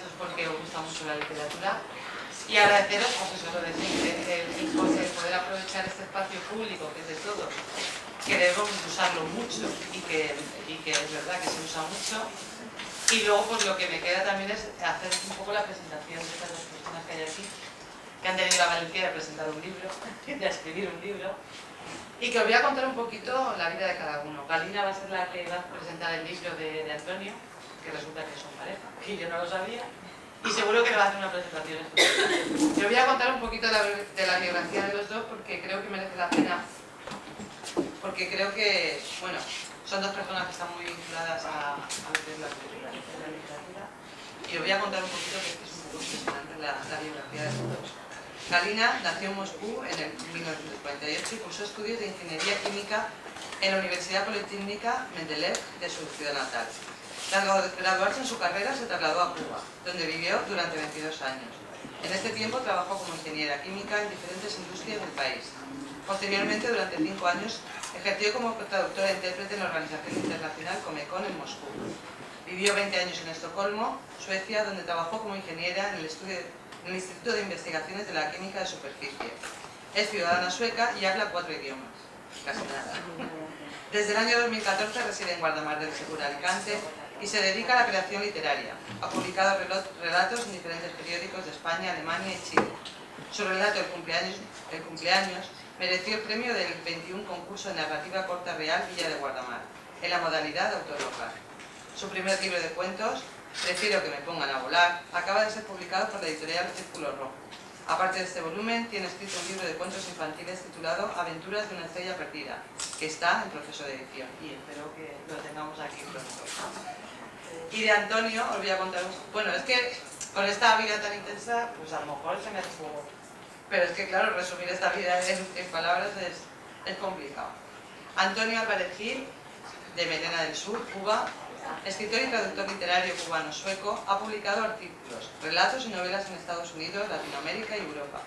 es porque os gusta mucho la literatura. Y agradeceros, pues eso lo de siempre, el poder aprovechar este espacio público que es de todos, que debemos usarlo mucho y que es verdad que se usa mucho. Y luego pues lo que me queda también es hacer un poco la presentación de estas dos personas que hay aquí, que han tenido la valentía de presentar un libro, de escribir un libro, y que os voy a contar un poquito la vida de cada uno. Galina va a ser la que va a presentar el libro de Antonio, que resulta que son pareja, y yo no lo sabía, y seguro que le va a hacer una presentación estupenda. Yo voy a contar un poquito de la biografía de los dos porque creo que merece la pena, porque creo que, bueno, son dos personas que están muy vinculadas a lo que es la literatura, y os voy a contar un poquito que es un poco impresionante la biografía de los dos. Galina nació en Moscú en el 1948 y cursó estudios de Ingeniería Química en la Universidad Politécnica Mendeleev de su ciudad natal. Tras graduarse en su carrera se trasladó a Cuba, donde vivió durante 22 años. En este tiempo trabajó como ingeniera química en diferentes industrias del país. Posteriormente, durante 5 años, ejerció como traductora e intérprete en la organización internacional Comecon en Moscú. Vivió 20 años en Estocolmo, Suecia, donde trabajó como ingeniera en el Instituto de Investigaciones de la Química de Superficie. Es ciudadana sueca y habla 4 idiomas. Casi nada. Desde el año 2014 reside en Guardamar del Segura, Alicante, y se dedica a la creación literaria. Ha publicado relatos en diferentes periódicos de España, Alemania y Chile. Su relato El cumpleaños mereció el premio del 21 concurso de narrativa corta real Villa de Guardamar, en la modalidad de autor local. Su primer libro de cuentos, Prefiero que me pongan a volar, acaba de ser publicado por la editorial Círculo Rojo. Aparte de este volumen, tiene escrito un libro de cuentos infantiles titulado Aventuras de una estrella perdida, que está en proceso de edición y espero que lo tengamos aquí pronto. Y de Antonio os voy a contar bueno, es que con esta vida tan intensa, pues a lo mejor se me hace fuego. Pero es que claro, resumir esta vida en palabras es complicado. Antonio Álvarez Gil, de Melena del Sur, Cuba, escritor y traductor literario cubano-sueco, ha publicado artículos, relatos y novelas en Estados Unidos, Latinoamérica y Europa.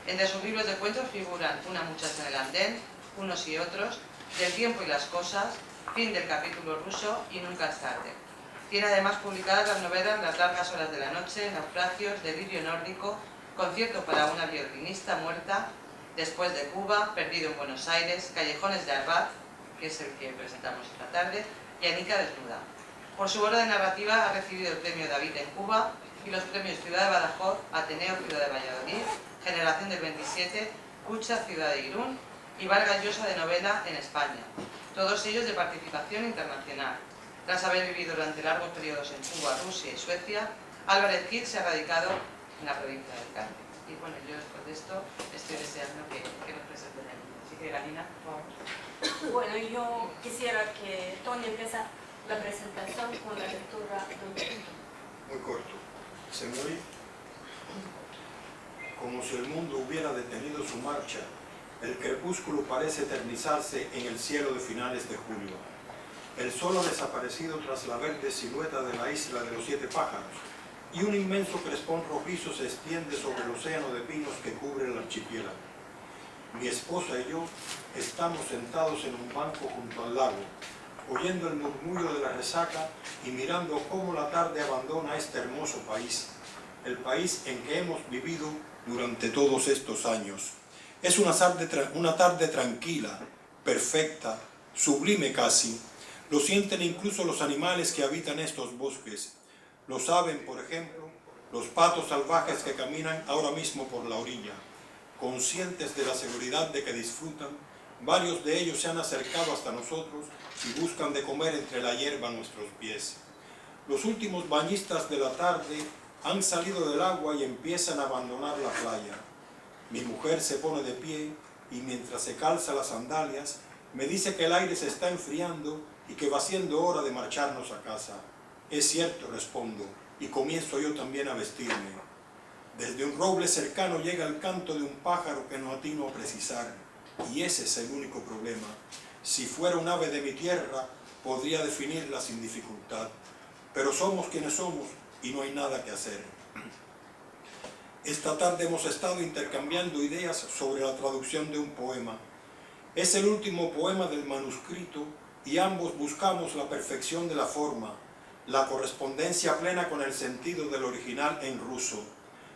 Entre sus libros de cuentos figuran Una muchacha en el andén, Unos y otros, Del tiempo y las cosas, Fin del capítulo ruso y Nunca es tarde. Tiene además publicadas las novelas Las largas horas de la noche, Naufragios, Delirio nórdico, Concierto para una violinista muerta, Después de Cuba, Perdido en Buenos Aires, Callejones de Arbat, que es el que presentamos esta tarde, y Anica desnuda. Por su obra de narrativa ha recibido el premio David en Cuba y los premios Ciudad de Badajoz, Ateneo Ciudad de Valladolid, Generación del 27, Cucha Ciudad de Irún y Vargas Llosa de novela en España, todos ellos de participación internacional. Tras haber vivido durante largos periodos en Cuba, Rusia y Suecia, Álvarez Gil se ha radicado en la provincia de Alicante. Y bueno, yo después de esto estoy deseando que nos presenten el libro. Así que Galina, por favor. Bueno, yo quisiera que Tony empiece la presentación con la lectura de un texto. Muy corto. Se muere como si el mundo hubiera detenido su marcha. El crepúsculo parece eternizarse en el cielo de finales de julio. El sol ha desaparecido tras la verde silueta de la isla de los 7 pájaros, y un inmenso crespón rojizo se extiende sobre el océano de pinos que cubre el archipiélago. Mi esposa y yo estamos sentados en un banco junto al lago, oyendo el murmullo de la resaca y mirando cómo la tarde abandona este hermoso país, el país en que hemos vivido durante todos estos años. Es una tarde tranquila, perfecta, sublime casi. Lo sienten incluso los animales que habitan estos bosques. Lo saben, por ejemplo, los patos salvajes que caminan ahora mismo por la orilla. Conscientes de la seguridad de que disfrutan, varios de ellos se han acercado hasta nosotros y buscan de comer entre la hierba a nuestros pies. Los últimos bañistas de la tarde han salido del agua y empiezan a abandonar la playa. Mi mujer se pone de pie y mientras se calza las sandalias, me dice que el aire se está enfriando y que va siendo hora de marcharnos a casa. Es cierto, respondo, y comienzo yo también a vestirme. Desde un roble cercano llega el canto de un pájaro que no atino a precisar, y ese es el único problema. Si fuera un ave de mi tierra, podría definirla sin dificultad, pero somos quienes somos y no hay nada que hacer. Esta tarde hemos estado intercambiando ideas sobre la traducción de un poema. Es el último poema del manuscrito y ambos buscamos la perfección de la forma, la correspondencia plena con el sentido del original en ruso.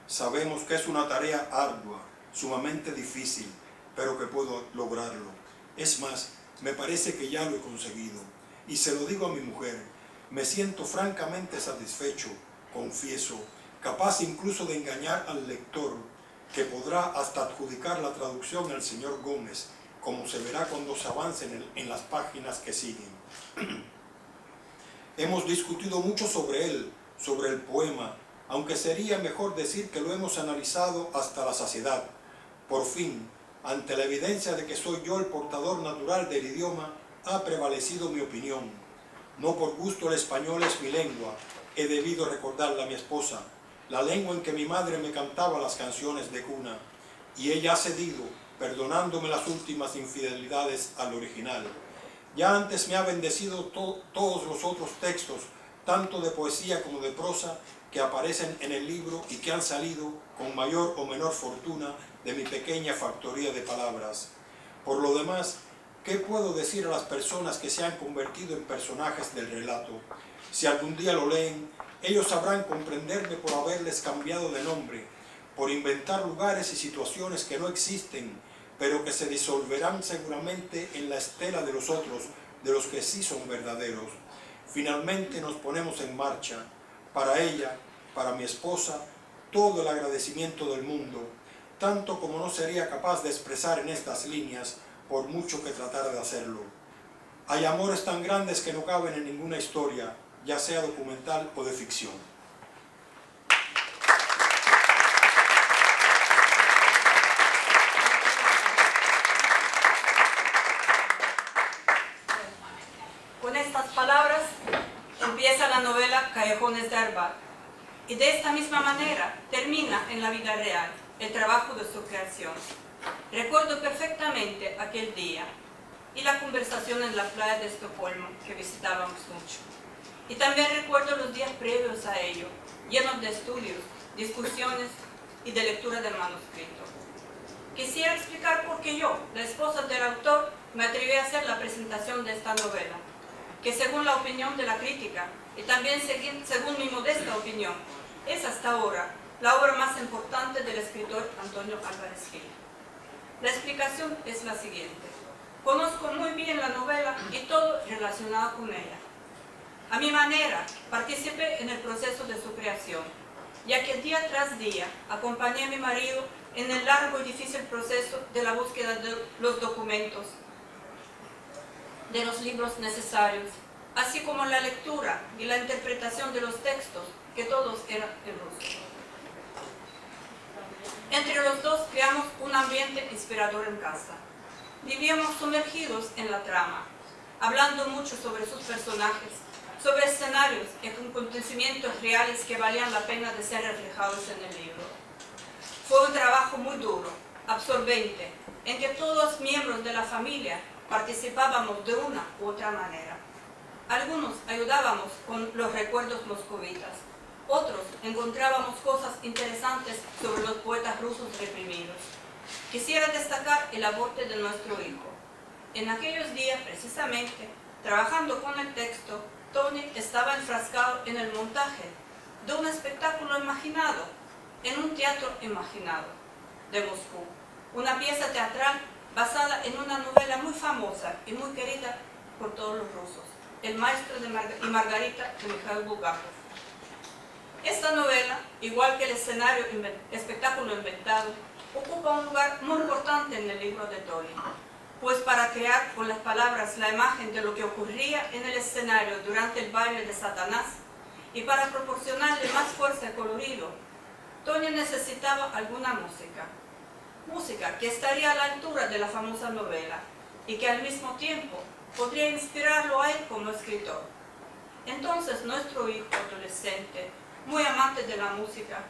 Sabemos que es una tarea ardua, sumamente difícil, pero que puedo lograrlo. Es más, me parece que ya lo he conseguido. Y se lo digo a mi mujer, me siento francamente satisfecho, confieso, capaz incluso de engañar al lector, que podrá hasta adjudicar la traducción al señor Gómez, como se verá cuando se avance en las páginas que siguen. Hemos discutido mucho sobre él, sobre el poema, aunque sería mejor decir que lo hemos analizado hasta la saciedad. Por fin, ante la evidencia de que soy yo el portador natural del idioma, ha prevalecido mi opinión. No por gusto el español es mi lengua, he debido recordarle a mi esposa, la lengua en que mi madre me cantaba las canciones de cuna, y ella ha cedido, perdonándome las últimas infidelidades al original. Ya antes me ha bendecido todos los otros textos, tanto de poesía como de prosa, que aparecen en el libro y que han salido, con mayor o menor fortuna, de mi pequeña factoría de palabras. Por lo demás, ¿qué puedo decir a las personas que se han convertido en personajes del relato? Si algún día lo leen, ellos sabrán comprenderme por haberles cambiado de nombre, por inventar lugares y situaciones que no existen, pero que se disolverán seguramente en la estela de los otros, de los que sí son verdaderos. Finalmente nos ponemos en marcha. Para ella, para mi esposa, todo el agradecimiento del mundo, tanto como no sería capaz de expresar en estas líneas, por mucho que tratara de hacerlo. Hay amores tan grandes que no caben en ninguna historia, ya sea documental o de ficción. Con estas palabras empieza la novela Callejones de Arbat, y de esta misma manera termina en la vida real el trabajo de su creación. Recuerdo perfectamente aquel día y la conversación en la playa de Estocolmo que visitábamos mucho. Y también recuerdo los días previos a ello, llenos de estudios, discusiones y de lectura del manuscrito. Quisiera explicar por qué yo, la esposa del autor, me atreví a hacer la presentación de esta novela, que según la opinión de la crítica, y también según mi modesta opinión, es hasta ahora la obra más importante del escritor Antonio Álvarez Gil. La explicación es la siguiente. Conozco muy bien la novela y todo relacionado con ella. A mi manera, participé en el proceso de su creación, ya que día tras día acompañé a mi marido en el largo y difícil proceso de la búsqueda de los documentos, de los libros necesarios, así como la lectura y la interpretación de los textos, que todos eran en ruso. Entre los dos creamos un ambiente inspirador en casa. Vivíamos sumergidos en la trama, hablando mucho sobre sus personajes, sobre escenarios y acontecimientos reales que valían la pena de ser reflejados en el libro. Fue un trabajo muy duro, absorbente, en que todos los miembros de la familia participábamos de una u otra manera. Algunos ayudábamos con los recuerdos moscovitas, otros encontrábamos cosas interesantes sobre los poetas rusos reprimidos. Quisiera destacar el aporte de nuestro hijo. En aquellos días, precisamente, trabajando con el texto, Tony estaba enfrascado en el montaje de un espectáculo imaginado, en un teatro imaginado, de Moscú. Una pieza teatral basada en una novela muy famosa y muy querida por todos los rusos, El maestro y Margarita de Mikhail Bulgakov. Esta novela, igual que el espectáculo inventado, ocupa un lugar muy importante en el libro de Tony, pues para crear con las palabras la imagen de lo que ocurría en el escenario durante el baile de Satanás y para proporcionarle más fuerza y colorido, Tony necesitaba alguna música que estaría a la altura de la famosa novela y que al mismo tiempo podría inspirarlo a él como escritor. Entonces nuestro hijo adolescente, muy amante de la música,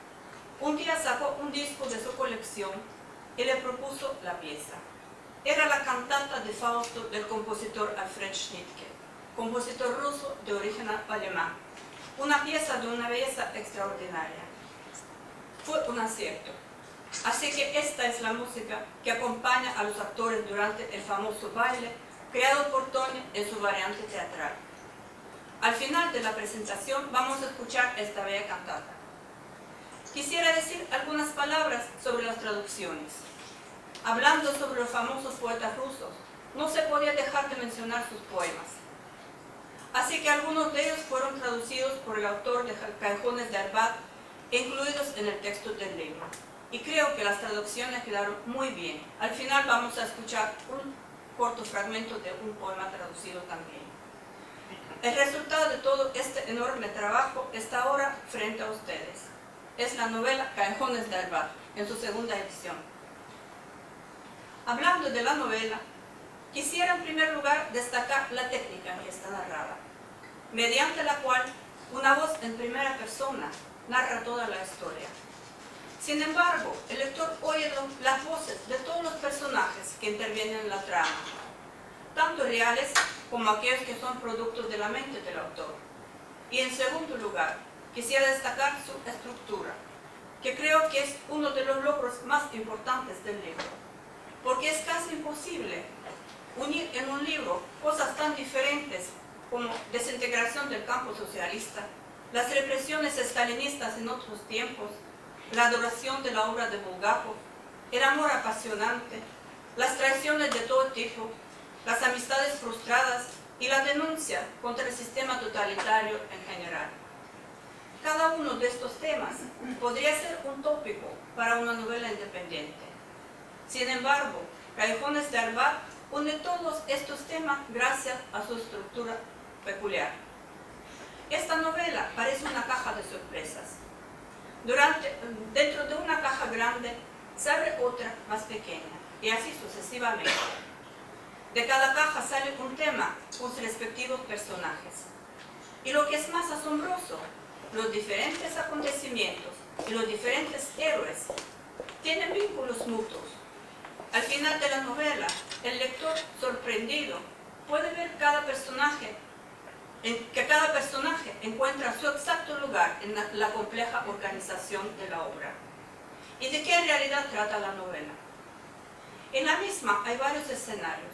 un día sacó un disco de su colección y le propuso la pieza. Era la cantata de Fausto del compositor Alfred Schnittke, compositor ruso de origen alemán, una pieza de una belleza extraordinaria. Fue un acierto. Así que esta es la música que acompaña a los actores durante el famoso baile creado por Tony en su variante teatral. Al final de la presentación vamos a escuchar esta bella cantata. Quisiera decir algunas palabras sobre las traducciones. Hablando sobre los famosos poetas rusos, no se podía dejar de mencionar sus poemas. Así que algunos de ellos fueron traducidos por el autor de Callejones de Arbat e incluidos en el texto del libro. Y creo que las traducciones quedaron muy bien. Al final vamos a escuchar un corto fragmento de un poema traducido también. El resultado de todo este enorme trabajo está ahora frente a ustedes. Es la novela Callejones de Arbat, en su segunda edición. Hablando de la novela, quisiera en primer lugar destacar la técnica que está narrada, mediante la cual una voz en primera persona narra toda la historia. Sin embargo, el lector oye las voces de todos los personajes que intervienen en la trama, tanto reales como aquellos que son productos de la mente del autor. Y en segundo lugar, quisiera destacar su estructura, que creo que es uno de los logros más importantes del libro, porque es casi imposible unir en un libro cosas tan diferentes como desintegración del campo socialista, las represiones estalinistas en otros tiempos, la adoración de la obra de Bulgakov, el amor apasionante, las traiciones de todo tipo, las amistades frustradas y la denuncia contra el sistema totalitario en general. Cada uno de estos temas podría ser un tópico para una novela independiente. Sin embargo, Callejones de Arbat une todos estos temas gracias a su estructura peculiar. Esta novela parece una caja de sorpresas. Dentro de una caja grande se abre otra más pequeña, y así sucesivamente. De cada caja sale un tema con sus respectivos personajes. Y lo que es más asombroso, los diferentes acontecimientos y los diferentes héroes tienen vínculos mutuos. Al final de la novela, el lector, sorprendido, puede ver que cada personaje encuentra su exacto lugar en la compleja organización de la obra. ¿Y de qué en realidad trata la novela? En la misma hay varios escenarios,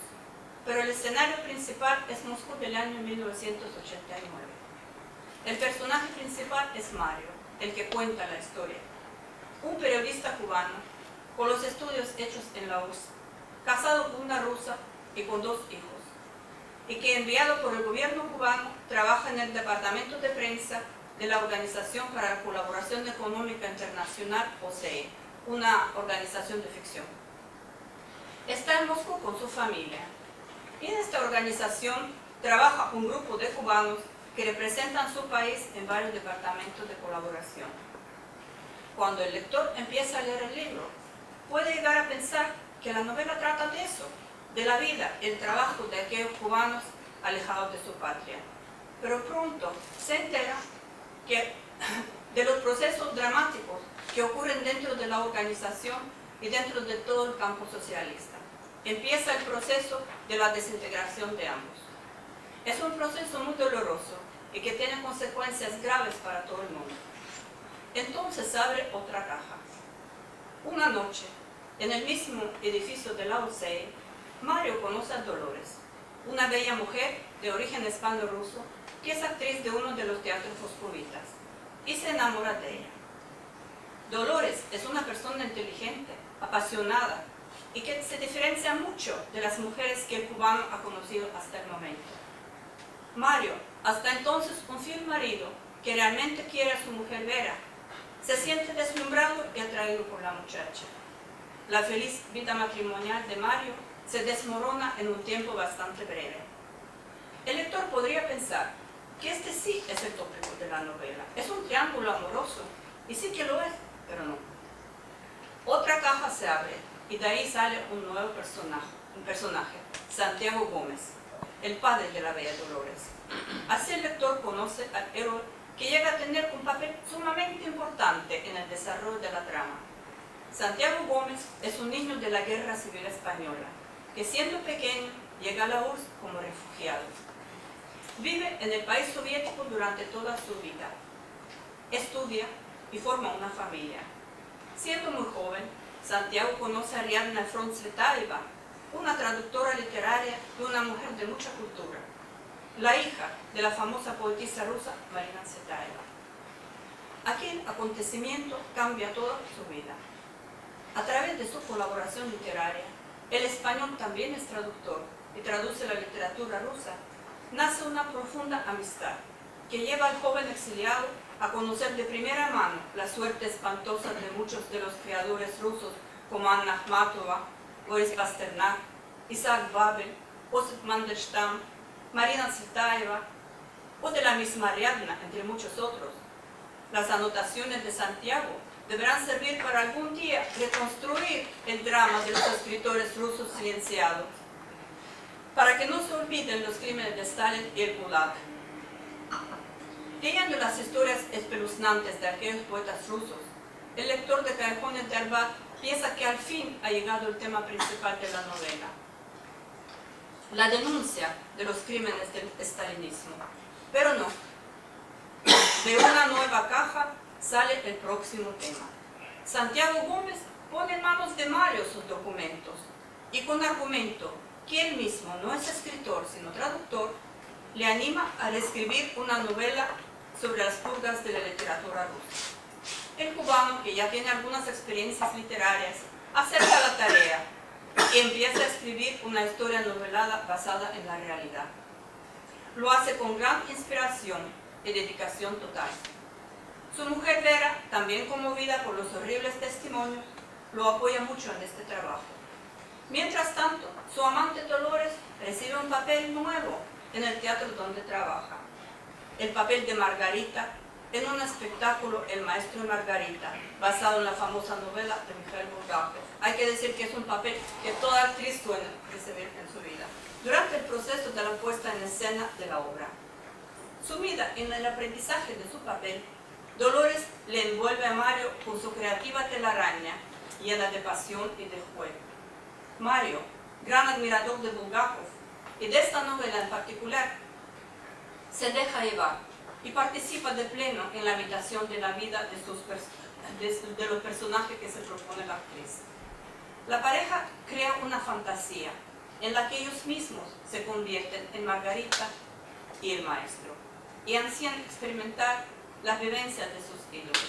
pero el escenario principal es Moscú del año 1989. El personaje principal es Mario, el que cuenta la historia. Un periodista cubano con los estudios hechos en la URSS, casado con una rusa y con 2 hijos, y que enviado por el gobierno cubano trabaja en el departamento de prensa de la Organización para la Colaboración Económica Internacional, OCE, una organización de ficción. Está en Moscú con su familia, y en esta organización trabaja un grupo de cubanos que representan su país en varios departamentos de colaboración. Cuando el lector empieza a leer el libro, puede llegar a pensar que la novela trata de eso, de la vida y el trabajo de aquellos cubanos alejados de su patria. Pero pronto se entera de los procesos dramáticos que ocurren dentro de la organización y dentro de todo el campo socialista. Empieza el proceso de la desintegración de ambos. Es un proceso muy doloroso y que tiene consecuencias graves para todo el mundo. Entonces abre otra caja. Una noche, en el mismo edificio de la OCE, Mario conoce a Dolores, una bella mujer de origen hispano-ruso que es actriz de uno de los teatros moscovitas, y se enamora de ella. Dolores es una persona inteligente, apasionada, y que se diferencia mucho de las mujeres que el cubano ha conocido hasta el momento. Mario, hasta entonces un fiel marido que realmente quiere a su mujer Vera, se siente deslumbrado y atraído por la muchacha. La feliz vida matrimonial de Mario se desmorona en un tiempo bastante breve. El lector podría pensar que este sí es el tópico de la novela. Es un triángulo amoroso, y sí que lo es, pero no. Otra caja se abre, y de ahí sale un nuevo personaje, Santiago Gómez, el padre de la bella Dolores. Así el lector conoce al héroe que llega a tener un papel sumamente importante en el desarrollo de la trama. Santiago Gómez es un niño de la Guerra Civil Española, que siendo pequeño llega a la URSS como refugiado. Vive en el país soviético durante toda su vida. Estudia y forma una familia. Siendo muy joven, Santiago conoce a Ariadna Front Tsvetaeva, una traductora literaria y una mujer de mucha cultura. la hija de la famosa poetisa rusa Marina Tsvetaeva. Aquel acontecimiento cambia toda su vida. A través de su colaboración literaria, el español también es traductor y traduce la literatura rusa. Nace una profunda amistad que lleva al joven exiliado a conocer de primera mano la suerte espantosa de muchos de los creadores rusos como Anna Akhmatova, Boris Pasternak, Isaac Babel, Osip Mandelstam, Marina Tsvetaeva o de la misma Ariadna, entre muchos otros. Las anotaciones de Santiago deberán servir para algún día reconstruir el drama de los escritores rusos silenciados, para que no se olviden los crímenes de Stalin y el Gulag. Leyendo las historias espeluznantes de aquellos poetas rusos, el lector de Callejones de Arbat piensa que al fin ha llegado el tema principal de la novela: la denuncia de los crímenes del estalinismo. Pero no. De una nueva caja sale el próximo tema. Santiago Gómez pone en manos de Mario sus documentos y, con argumento que él mismo no es escritor sino traductor, le anima a reescribir una novela sobre las purgas de la literatura rusa. El cubano, que ya tiene algunas experiencias literarias, acepta la tarea y empieza a escribir una historia novelada basada en la realidad. Lo hace con gran inspiración y dedicación total. Su mujer Vera, también conmovida por los horribles testimonios, lo apoya mucho en este trabajo. Mientras tanto, su amante Dolores recibe un papel nuevo en el teatro donde trabaja. El papel de Margarita en un espectáculo El maestro y Margarita, basado en la famosa novela de Mikhail Bulgakov. Hay que decir que es un papel que toda actriz suele recibir en su vida, durante el proceso de la puesta en escena de la obra. Sumida en el aprendizaje de su papel, Dolores le envuelve a Mario con su creativa telaraña, llena de pasión y de juego. Mario, gran admirador de Bulgakov y de esta novela en particular, se deja llevar y participa de pleno en la habitación de la vida de los personajes que se propone la actriz. La pareja crea una fantasía en la que ellos mismos se convierten en Margarita y el maestro y ansían experimentar las vivencias de sus ídolos.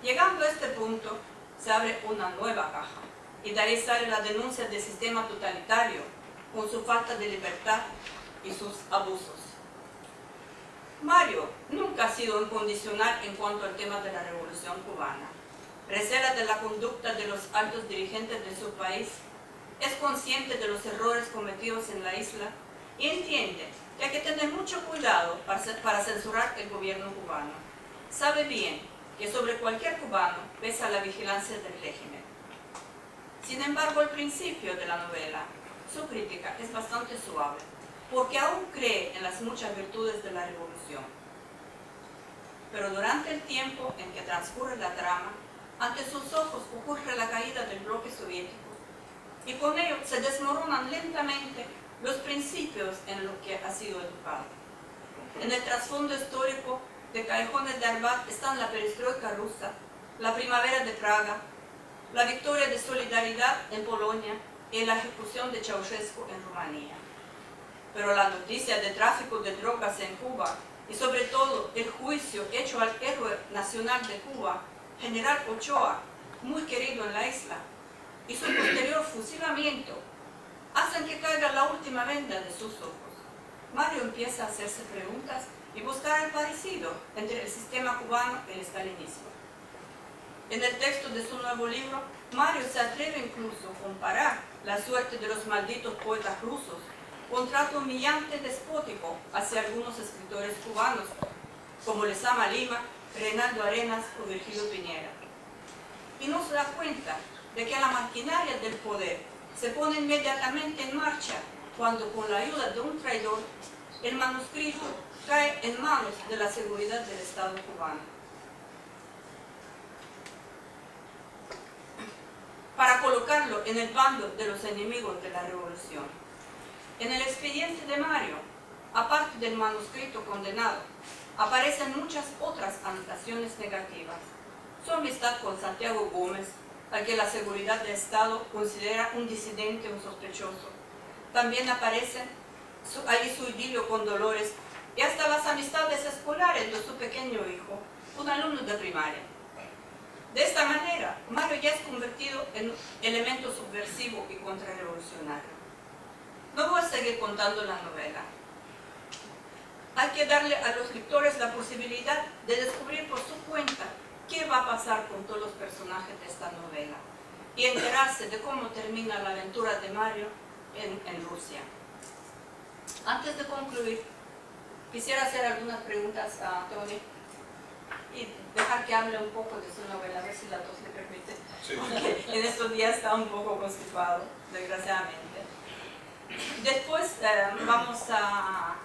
Llegando a este punto, se abre una nueva caja y de ahí sale la denuncia del sistema totalitario con su falta de libertad y sus abusos. Mario nunca ha sido incondicional en cuanto al tema de la Revolución cubana. Recela de la conducta de los altos dirigentes de su país, es consciente de los errores cometidos en la isla y entiende que hay que tener mucho cuidado para censurar el gobierno cubano. Sabe bien que sobre cualquier cubano pesa la vigilancia del régimen. Sin embargo, al principio de la novela, su crítica es bastante suave, porque aún cree en las muchas virtudes de la revolución. Pero durante el tiempo en que transcurre la trama, ante sus ojos ocurre la caída del bloque soviético, y con ello se desmoronan lentamente los principios en los que ha sido educado. En el trasfondo histórico de Callejones de Arbat están la perestroika rusa, la primavera de Praga, la victoria de Solidaridad en Polonia y la ejecución de Ceausescu en Rumanía. Pero la noticia de tráfico de drogas en Cuba y sobre todo el juicio hecho al héroe nacional de Cuba, General Ochoa, muy querido en la isla, y su posterior fusilamiento, hacen que caiga la última venda de sus ojos. Mario empieza a hacerse preguntas y buscar el parecido entre el sistema cubano y el estalinismo. En el texto de su nuevo libro, Mario se atreve incluso a comparar la suerte de los malditos poetas rusos con trato humillante despótico hacia algunos escritores cubanos, como Lezama Lima, Reinaldo Arenas o Virgilio Piñera. Y no se da cuenta de que la maquinaria del poder se pone inmediatamente en marcha cuando, con la ayuda de un traidor, el manuscrito cae en manos de la seguridad del Estado cubano. Para colocarlo en el bando de los enemigos de la revolución. En el expediente de Mario, aparte del manuscrito condenado, aparecen muchas otras anotaciones negativas. Su amistad con Santiago Gómez, al que la seguridad del Estado considera un disidente o sospechoso. También aparecen allí su idilio con Dolores y hasta las amistades escolares de su pequeño hijo, un alumno de primaria. De esta manera, Mario ya es convertido en un elemento subversivo y contrarrevolucionario. No voy a seguir contando la novela. Hay que darle a los lectores la posibilidad de descubrir por su cuenta qué va a pasar con todos los personajes de esta novela y enterarse de cómo termina la aventura de Mario en Rusia. Antes de concluir, quisiera hacer algunas preguntas a Tony y dejar que hable un poco de su novela, a ver si la tos le permite, Sí. porque en estos días está un poco constipado, desgraciadamente. Después vamos a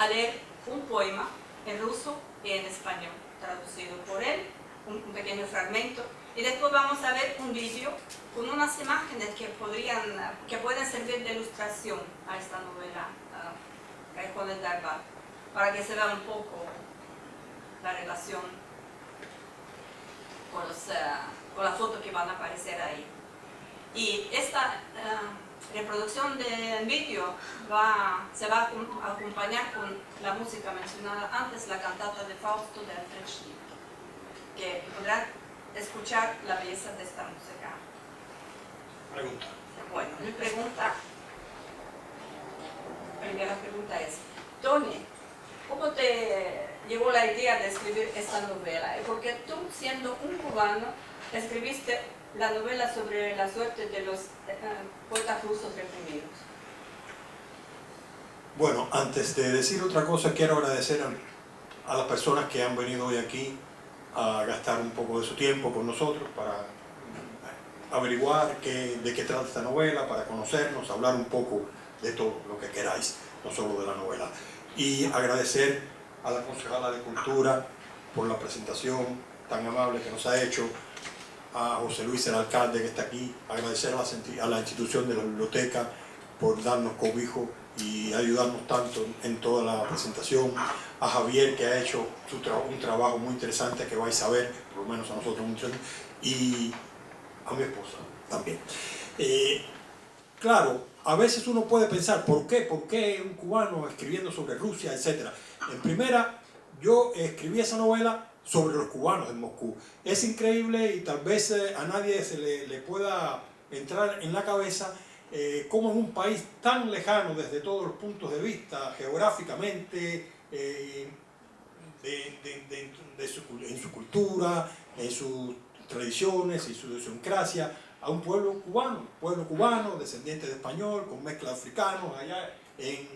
leer un poema en ruso y en español, traducido por él, un pequeño fragmento, y después vamos a ver un vídeo con unas imágenes que pueden servir de ilustración a esta novela, Callejón del Darbar, para que se vea un poco la relación con las fotos que van a aparecer ahí. Y esta reproducción del vídeo se va a acompañar con la música mencionada antes, la cantata de Fausto de Alfred Schnitt, que podrán escuchar la belleza de esta música. Pregunta. Bueno, mi primera pregunta es, Tony, ¿cómo te llegó la idea de escribir esta novela? Porque tú, siendo un cubano, escribiste la novela sobre la suerte de los poetas rusos reprimidos. Bueno, antes de decir otra cosa, quiero agradecer a las personas que han venido hoy aquí a gastar un poco de su tiempo con nosotros para averiguar de qué trata esta novela, para conocernos, hablar un poco de todo lo que queráis, no solo de la novela. Y agradecer a la concejala de Cultura por la presentación tan amable que nos ha hecho, a José Luis, el alcalde que está aquí, agradecer a la institución de la biblioteca por darnos cobijo y ayudarnos tanto en toda la presentación, a Javier, que ha hecho un trabajo muy interesante que vais a ver, por lo menos a nosotros mucho, y a mi esposa también. Claro, a veces uno puede pensar, ¿por qué? ¿Por qué un cubano escribiendo sobre Rusia, etcétera? En primera, yo escribí esa novela sobre los cubanos en Moscú. Es increíble y tal vez a nadie se le pueda entrar en la cabeza cómo en un país tan lejano desde todos los puntos de vista, geográficamente, en su cultura, en sus tradiciones y su idiosincrasia, a un pueblo cubano, descendiente de español, con mezcla de africanos, allá en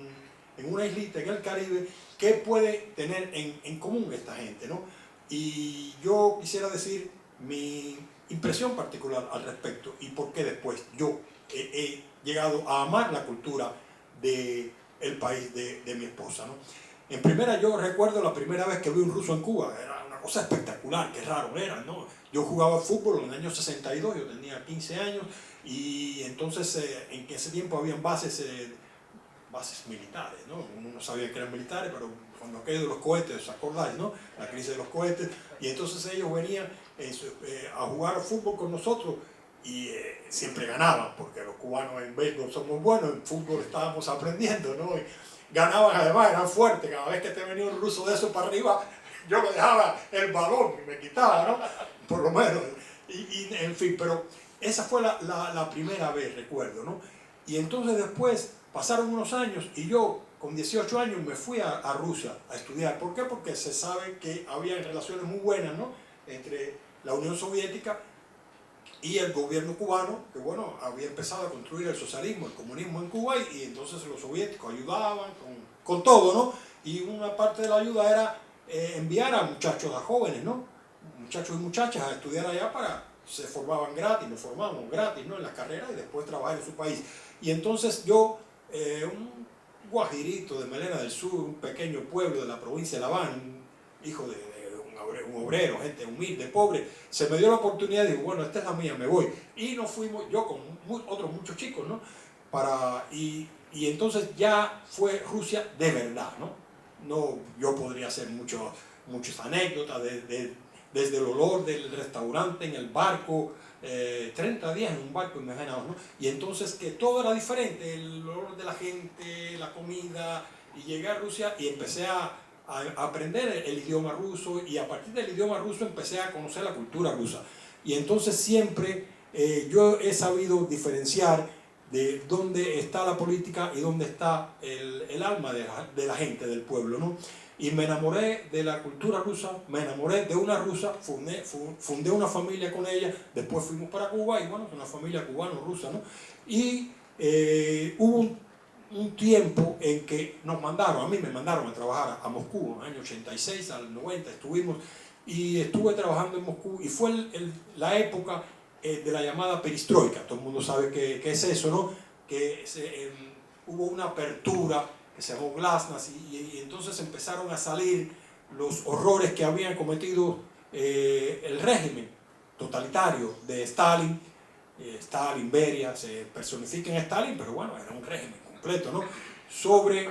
una islita en el Caribe, ¿qué puede tener en común esta gente, ¿no? Y yo quisiera decir mi impresión particular al respecto y por qué después yo he llegado a amar la cultura del país de mi esposa, ¿no? En primera, yo recuerdo la primera vez que vi un ruso en Cuba, era una cosa espectacular, qué raro era, ¿no? Yo jugaba fútbol en el año 62, yo tenía 15 años y entonces en ese tiempo habían bases militares, ¿no? Uno no sabía que eran militares, pero cuando aquello de los cohetes, ¿os acordáis, no? La crisis de los cohetes, y entonces ellos venían a jugar al fútbol con nosotros y siempre ganaban, porque los cubanos en béisbol somos buenos, en fútbol estábamos aprendiendo, ¿no? Y ganaban, además eran fuertes, cada vez que te venía un ruso de eso para arriba, yo le dejaba el balón y me quitaba, ¿no? Por lo menos, y en fin, pero esa fue la primera vez, recuerdo, ¿no? Y entonces después pasaron unos años y yo con 18 años me fui a Rusia a estudiar. ¿Por qué? Porque se sabe que había relaciones muy buenas, ¿no?, entre la Unión Soviética y el gobierno cubano, que bueno, había empezado a construir el socialismo, el comunismo en Cuba, y entonces los soviéticos ayudaban con todo, ¿no? Y una parte de la ayuda era enviar a muchachos, a jóvenes, ¿no?, muchachos y muchachas a estudiar allá se formaban gratis, nos formábamos gratis, ¿no?, en las carreras y después trabajar en su país. Y entonces yo, un guajirito de Melena del Sur, un pequeño pueblo de la provincia de La Habana, hijo de un obrero, gente humilde, pobre, se me dio la oportunidad y digo, bueno, esta es la mía, me voy. Y nos fuimos, yo con otros muchos chicos, ¿no?, y entonces ya fue Rusia de verdad, ¿no? No, yo podría hacer muchas anécdotas desde el olor del restaurante en el barco 30 días en un barco, imaginaos, ¿no? Y entonces que todo era diferente, el olor de la gente, la comida, y llegué a Rusia y empecé a aprender el idioma ruso, y a partir del idioma ruso empecé a conocer la cultura rusa. Y entonces siempre yo he sabido diferenciar de dónde está la política y dónde está el alma de la gente, del pueblo, ¿no? Y me enamoré de la cultura rusa, me enamoré de una rusa, fundé una familia con ella, después fuimos para Cuba y bueno, una familia cubano-rusa, ¿no? Y hubo un tiempo en que nos mandaron, a mí me mandaron a trabajar a Moscú, en el año 86 al 90 estuvimos, y estuve trabajando en Moscú, y fue la época de la llamada perestroika. Todo el mundo sabe qué es eso, ¿no? Que hubo una apertura que se llamó glasnost, y entonces empezaron a salir los horrores que habían cometido el régimen totalitario de Stalin. Stalin, Beria, se personifica en Stalin, pero bueno, era un régimen completo, ¿no? Sobre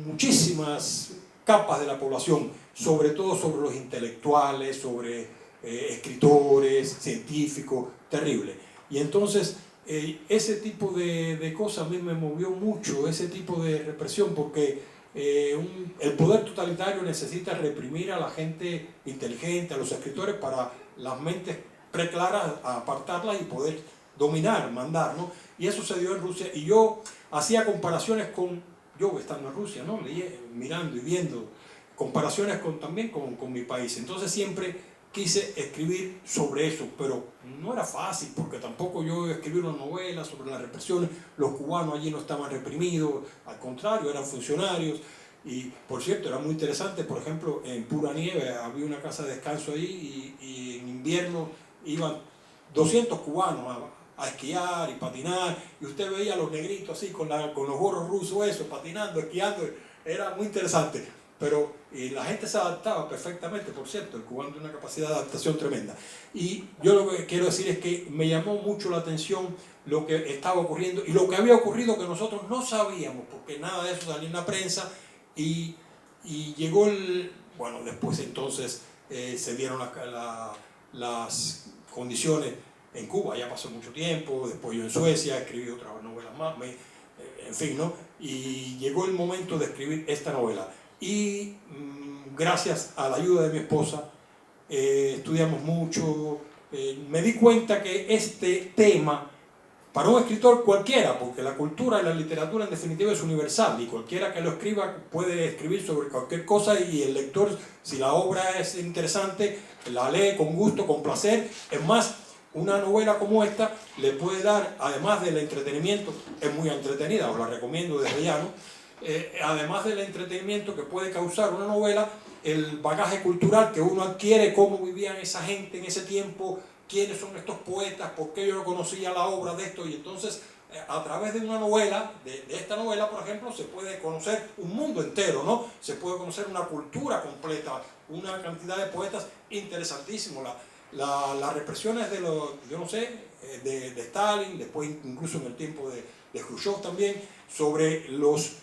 muchísimas capas de la población, sobre todo sobre los intelectuales, sobre escritores, científicos, terrible. Y entonces ese tipo de cosas a mí me movió mucho, ese tipo de represión, porque el poder totalitario necesita reprimir a la gente inteligente, a los escritores, para las mentes preclaras, apartarlas y poder dominar, mandar, ¿no? Y eso se dio en Rusia, y yo hacía comparaciones yo estando en Rusia, ¿no? Mirando y viendo comparaciones también con mi país. Entonces siempre quise escribir sobre eso, pero no era fácil, porque tampoco yo escribí una novela sobre la represión. Los cubanos allí no estaban reprimidos, al contrario, eran funcionarios. Y por cierto, era muy interesante, por ejemplo, en Pura Nieve había una casa de descanso ahí, y en invierno iban 200 cubanos a esquiar y patinar, y usted veía a los negritos así con los gorros rusos, eso, patinando, esquiando. Era muy interesante, pero la gente se adaptaba perfectamente. Por cierto, el cubano tiene una capacidad de adaptación tremenda. Y yo lo que quiero decir es que me llamó mucho la atención lo que estaba ocurriendo y lo que había ocurrido, que nosotros no sabíamos, porque nada de eso salía en la prensa. Y llegó bueno, después entonces se dieron las condiciones en Cuba, ya pasó mucho tiempo, después yo en Suecia escribí otras novelas más, en fin, ¿no? Y llegó el momento de escribir esta novela. Y gracias a la ayuda de mi esposa, estudiamos mucho, me di cuenta que este tema, para un escritor cualquiera, porque la cultura y la literatura en definitiva es universal, y cualquiera que lo escriba puede escribir sobre cualquier cosa, y el lector, si la obra es interesante, la lee con gusto, con placer. Es más, una novela como esta le puede dar, además del entretenimiento, es muy entretenida, os la recomiendo desde ya, ¿no? Además del entretenimiento que puede causar una novela, el bagaje cultural que uno adquiere, cómo vivían esa gente en ese tiempo, quiénes son estos poetas, por qué yo no conocía la obra de esto. Y entonces a través de una novela, de esta novela por ejemplo, se puede conocer un mundo entero, ¿no? Se puede conocer una cultura completa, una cantidad de poetas interesantísimos. Las represiones yo no sé, de Stalin, después incluso en el tiempo de Khrushchev también, sobre los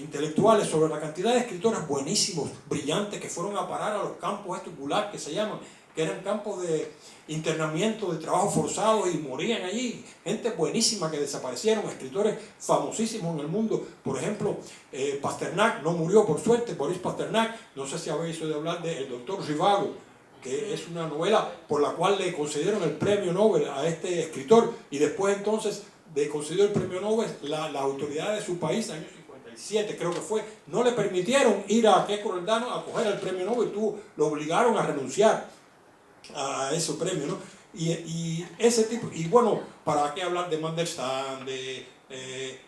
intelectuales, sobre la cantidad de escritores buenísimos, brillantes, que fueron a parar a los campos estos gulag que se llaman, que eran campos de internamiento, de trabajo forzado, y morían allí. Gente buenísima que desaparecieron, escritores famosísimos en el mundo. Por ejemplo, Pasternak no murió, por suerte, Boris Pasternak. No sé si habéis oído hablar del doctor Zhivago, que es una novela por la cual le concedieron el premio Nobel a este escritor, y después entonces de concedió el premio Nobel, la autoridad de su país, en el año 57 creo que fue, no le permitieron ir a Keiko Roldán a coger el premio Nobel, lo obligaron a renunciar a ese premio, ¿no? Y ese tipo, y bueno, ¿para qué hablar de Mandelstam, de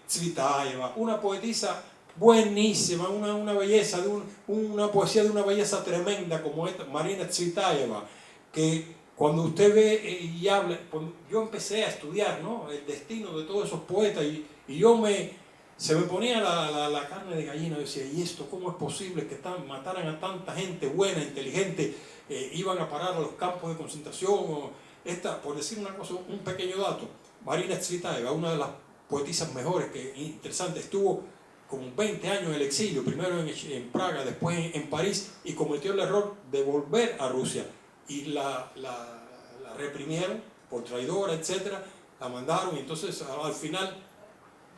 Tsvetaeva, una poetisa buenísima, una belleza, una poesía de una belleza tremenda como esta, Marina Tsvetaeva, que cuando usted ve y habla, yo empecé a estudiar, ¿no?, el destino de todos esos poetas, y se me ponía la carne de gallina. Yo decía, ¿y esto cómo es posible que mataran a tanta gente buena, inteligente? Iban a parar a los campos de concentración. Por decir una cosa, un pequeño dato, Marina Tsvetaeva, una de las poetisas mejores, interesante, estuvo como 20 años en el exilio, primero en Praga, después en París, y cometió el error de volver a Rusia. Y la reprimieron por traidora, etcétera, la mandaron y entonces al final,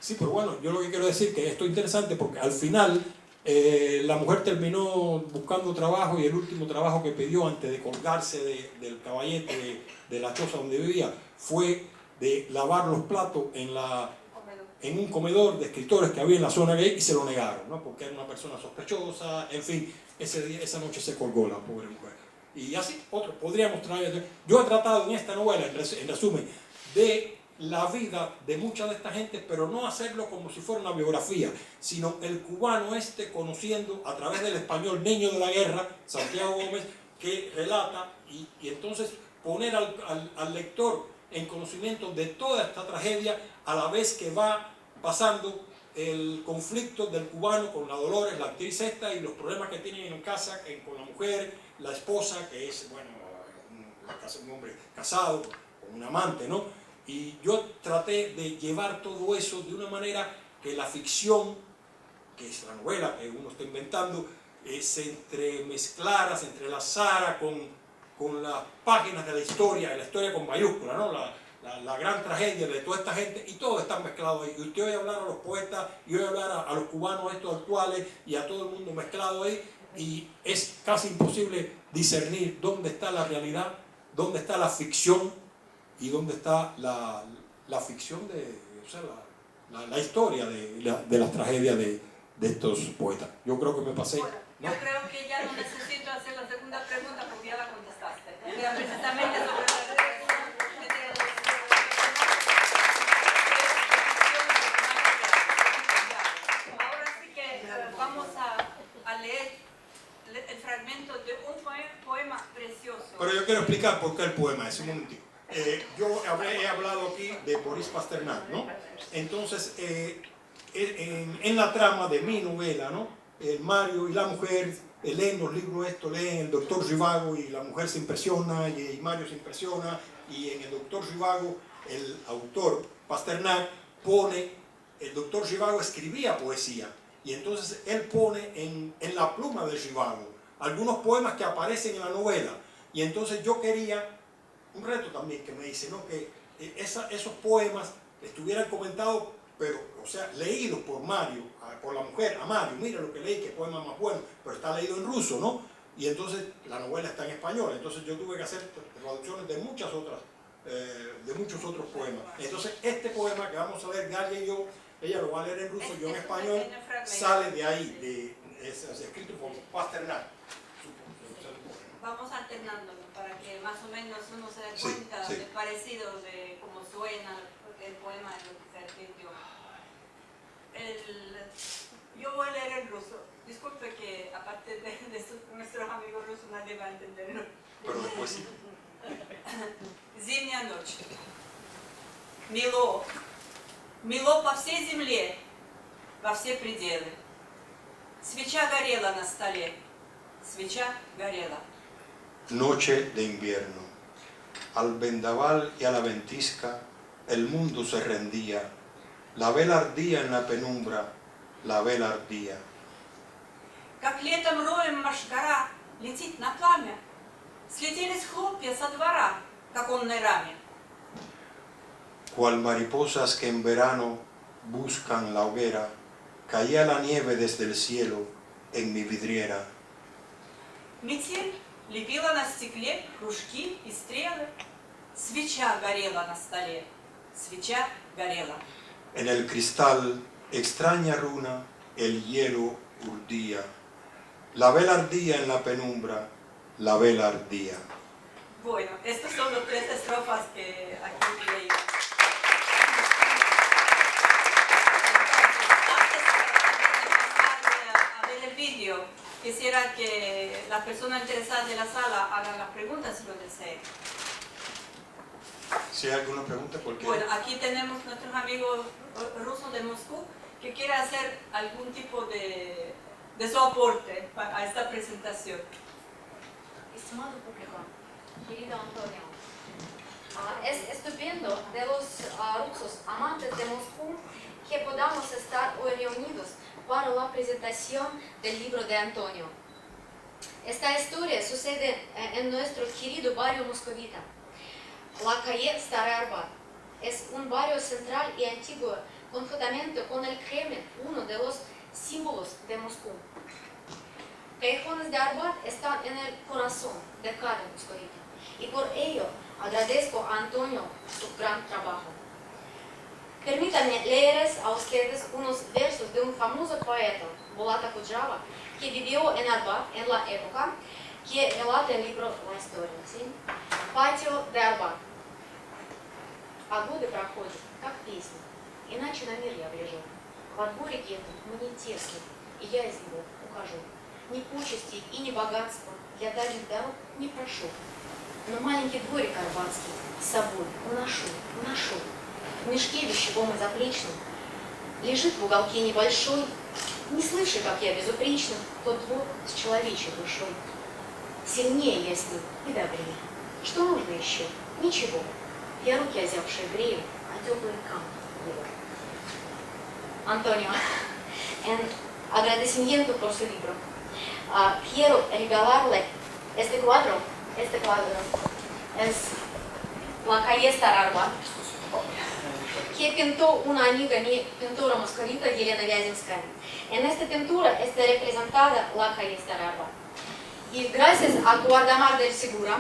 sí, pero bueno, yo lo que quiero decir que esto es interesante porque al final la mujer terminó buscando trabajo y el último trabajo que pidió antes de colgarse del caballete de la choza donde vivía fue de lavar los platos en un comedor de escritores que había en la zona gay y se lo negaron, ¿no? Porque era una persona sospechosa, en fin, esa noche se colgó la pobre mujer. Y así, podríamos traer. Yo he tratado en esta novela, en resumen, de la vida de mucha de esta gente, pero no hacerlo como si fuera una biografía, sino el cubano conociendo a través del español niño de la guerra, Santiago Gómez, que relata y entonces poner al lector en conocimiento de toda esta tragedia a la vez que va pasando el conflicto del cubano con la Dolores, la actriz esta, y los problemas que tienen en casa con la mujer, la esposa, que es, bueno, un hombre casado con un amante, ¿no? Y yo traté de llevar todo eso de una manera que la ficción, que es la novela que uno está inventando, se entremezclara, se entrelazara con las páginas de la historia con mayúscula, ¿no? La gran tragedia de toda esta gente, y todo está mezclado ahí. Y usted oye hablar a los poetas, y oye hablar a los cubanos estos actuales, y a todo el mundo mezclado ahí, y es casi imposible discernir dónde está la realidad, dónde está la ficción, y dónde está la ficción o sea, la historia de las tragedias de estos poetas. Yo creo que me pasé. Bueno, ¿no? yo creo que ya no necesito hacer la segunda pregunta porque ya la contestaste. Era precisamente sobre la relación entre los... Ahora sí que vamos a leer el fragmento de un poema precioso. Pero yo quiero explicar por qué el poema es un momentito. Yo he hablado aquí de Boris Pasternak, ¿no? Entonces, en la trama de mi novela, ¿no? El Mario y la mujer leen los libros estos, leen el Doctor Zhivago y la mujer se impresiona y Mario se impresiona, y en el Doctor Zhivago el autor Pasternak el Doctor Zhivago escribía poesía, y entonces él pone en la pluma de Zhivago algunos poemas que aparecen en la novela, y entonces yo quería un reto también que me dice, ¿no? Que esos poemas estuvieran comentados, pero, o sea, leídos por Mario, por la mujer, a Mario, mira lo que leí, qué poema más bueno, pero está leído en ruso, ¿no? Y entonces la novela está en español, entonces yo tuve que hacer traducciones de muchos otros poemas. Entonces este poema que vamos a leer, Galia y yo, ella lo va a leer en ruso, yo en español, sale de ahí, es escrito por Pasternak. Vamos alternándolo para que más o menos uno se dé cuenta del parecido de cómo suena el poema en lo que se escribió. Yo voy a leer en ruso. Disculpe que aparte de nuestros amigos rusos nadie va a entenderlo. Pero después sí. Зимняя ночь. Мело. Мело по всей земле, во все пределы. Свеча горела на столе. Свеча горела. Noche de invierno. Al vendaval y a la ventisca el mundo se rendía. La vela ardía en la penumbra, la vela ardía. Как летом роем мошкара летит на пламя, слетелись хлопья со двора, к оконной раме. Cual mariposas que en verano buscan la hoguera, caía la nieve desde el cielo en mi vidriera. Метель лепила на стекле кружки и стрелы. Свеча горела на столе, свеча горела. En el cristal, extraña runa, el hielo urdía. La vela ardía en la penumbra, la vela ardía. Bueno, estas son las 3 estrofas que aquí leí. Antes de empezar a ver el vídeo, quisiera que las personas interesadas de la sala hagan las preguntas si lo desean. Si hay alguna pregunta, cualquiera. Bueno, aquí tenemos nuestros amigos rusos de Moscú que quieren hacer algún tipo de su aporte a esta presentación. Estimado público, querido Antonio, es estupendo de los rusos amantes de Moscú que podamos estar hoy reunidos para la presentación del libro de Antonio. Esta historia sucede en nuestro querido barrio moscovita. La calle Starый Arbat es un barrio central y antiguo, conjuntamente con el Kremlin, uno de los símbolos de Moscú. Callejones de Arbat están en el corazón de cada moscovita y por ello agradezco a Antonio su gran trabajo. Permítanme leerles a ustedes unos versos de un famoso poeta, Bulat Akudjava, que vivió en Arbat en la época que relata el libro La Historia. ¿Sí? Patio de Арбат. А годы проходят, как песня, иначе на мир я гляжу. Во дворике этом мне тесно, и я из него ухожу. Ни почести и ни богатства для дальних дорог не прошу. Но маленький дворик арбатский с собой уношу. В мешке вещевом и заплечном лежит в уголке небольшой. Не слыша, как я безупречна, тот двор с человечьей душой. Сильнее я с ним и добрее. Что нужно еще? Ничего. Я руки озябшие грею, а теплые камни его. Antonio, en agradecimiento por su libro, quiero regalarle este cuadro es La calle Starый Arbat, que pintó una amiga mía, pintora moscovita, Елена Вяземская. En esta pintura está representada la calle Starый Arbat. Y gracias a Guardamar del Segura,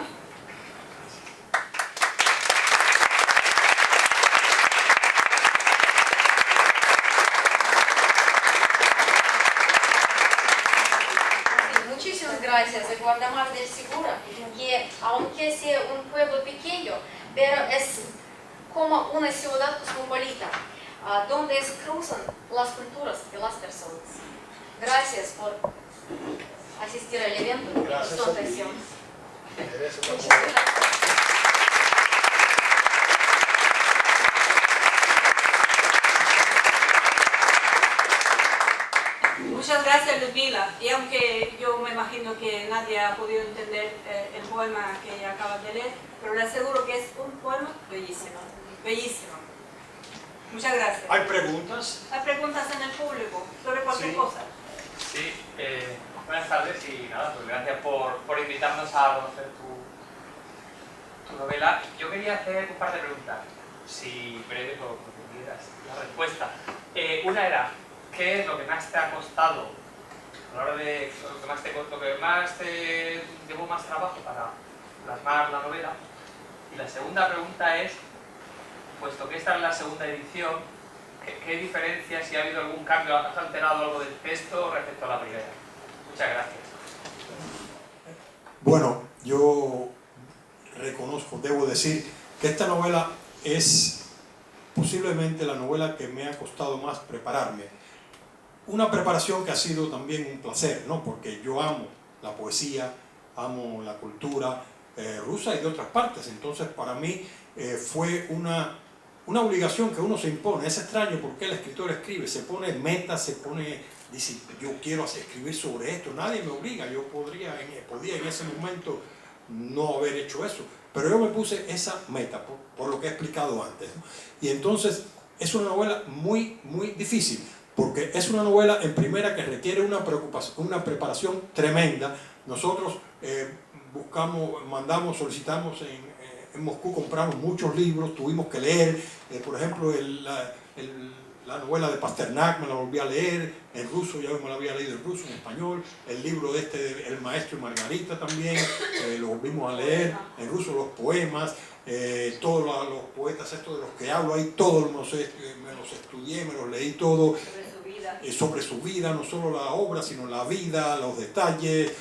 muchísimas gracias a Guardamar del Segura, que aunque sea un pueblo pequeño, pero es como una ciudad cosmopolita, donde se cruzan las culturas de las personas. Gracias por asistir al evento y su atención. Muchas gracias. Muchas gracias, Ludmila. Y aunque yo me imagino que nadie ha podido entender el poema que ella acaba de leer, pero le aseguro que es un poema bellísimo, bellísimo. Muchas gracias. ¿Hay preguntas? Hay preguntas en el público sobre cualquier Sí. cosa. Sí, buenas tardes y nada, pues gracias por invitarnos a conocer tu novela. Yo quería hacer un par de preguntas, si breves o como quieras la respuesta. Una era, ¿qué es lo que más te ha costado a la hora de lo que más te llevó más trabajo para plasmar la novela? Y la segunda pregunta es, puesto que esta es la segunda edición, ¿qué diferencia, si ha habido algún cambio, has alterado algo del texto respecto a la primera? Muchas gracias. Bueno, yo reconozco, debo decir, que esta novela es posiblemente la novela que me ha costado más prepararme. Una preparación que ha sido también un placer, ¿no? Porque yo amo la poesía, amo la cultura rusa y de otras partes. Entonces, para mí fue una obligación que uno se impone. Es extraño porque el escritor escribe, se pone metas, dice, yo quiero escribir sobre esto. Nadie me obliga, yo podía en ese momento no haber hecho eso. Pero yo me puse esa meta, por lo que he explicado antes, ¿no? Y entonces, es una novela muy, muy difícil. Porque es una novela en primera que requiere una preparación tremenda. Nosotros solicitamos en Moscú, compramos muchos libros, tuvimos que leer, por ejemplo, la novela de Pasternak me la volví a leer en ruso, ya me la había leído en ruso, en español, el libro de El Maestro y Margarita también, lo volvimos a leer en ruso, los poemas, todos los poetas estos de los que hablo ahí, todos me los estudié, me los leí todos sobre su vida, no solo la obra, sino la vida, los detalles,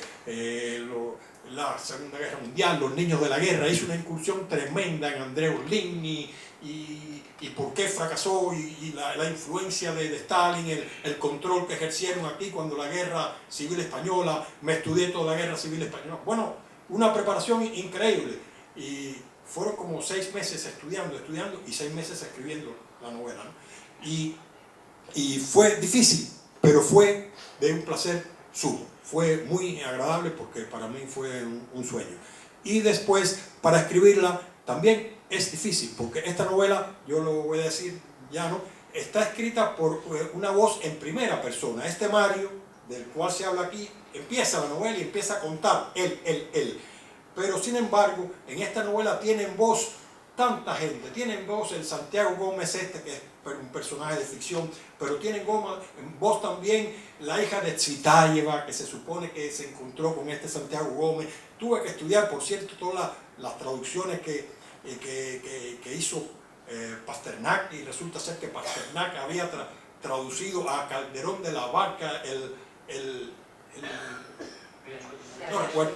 la Segunda Guerra Mundial, los niños de la guerra. Hizo una incursión tremenda en Andrei Orlini y por qué fracasó y la influencia de Stalin, el control que ejercieron aquí cuando la guerra civil española, me estudié toda la guerra civil española. Bueno, una preparación increíble y fueron como 6 meses estudiando y 6 meses escribiendo la novela, ¿no? Y fue difícil, pero fue de un placer sumo. Fue muy agradable porque para mí fue un sueño. Y después, para escribirla, también es difícil, porque esta novela, yo lo voy a decir ya, ¿no? Está escrita por una voz en primera persona. Este Mario, del cual se habla aquí, empieza la novela y empieza a contar él. Pero sin embargo, en esta novela tienen voz tanta gente. Tienen voz el Santiago Gómez que es un personaje de ficción, pero tienen voz también la hija de Tsvetaeva, que se supone que se encontró con este Santiago Gómez. Tuve que estudiar, por cierto, todas las traducciones que hizo Pasternak, y resulta ser que Pasternak había traducido a Calderón de la Barca no recuerdo.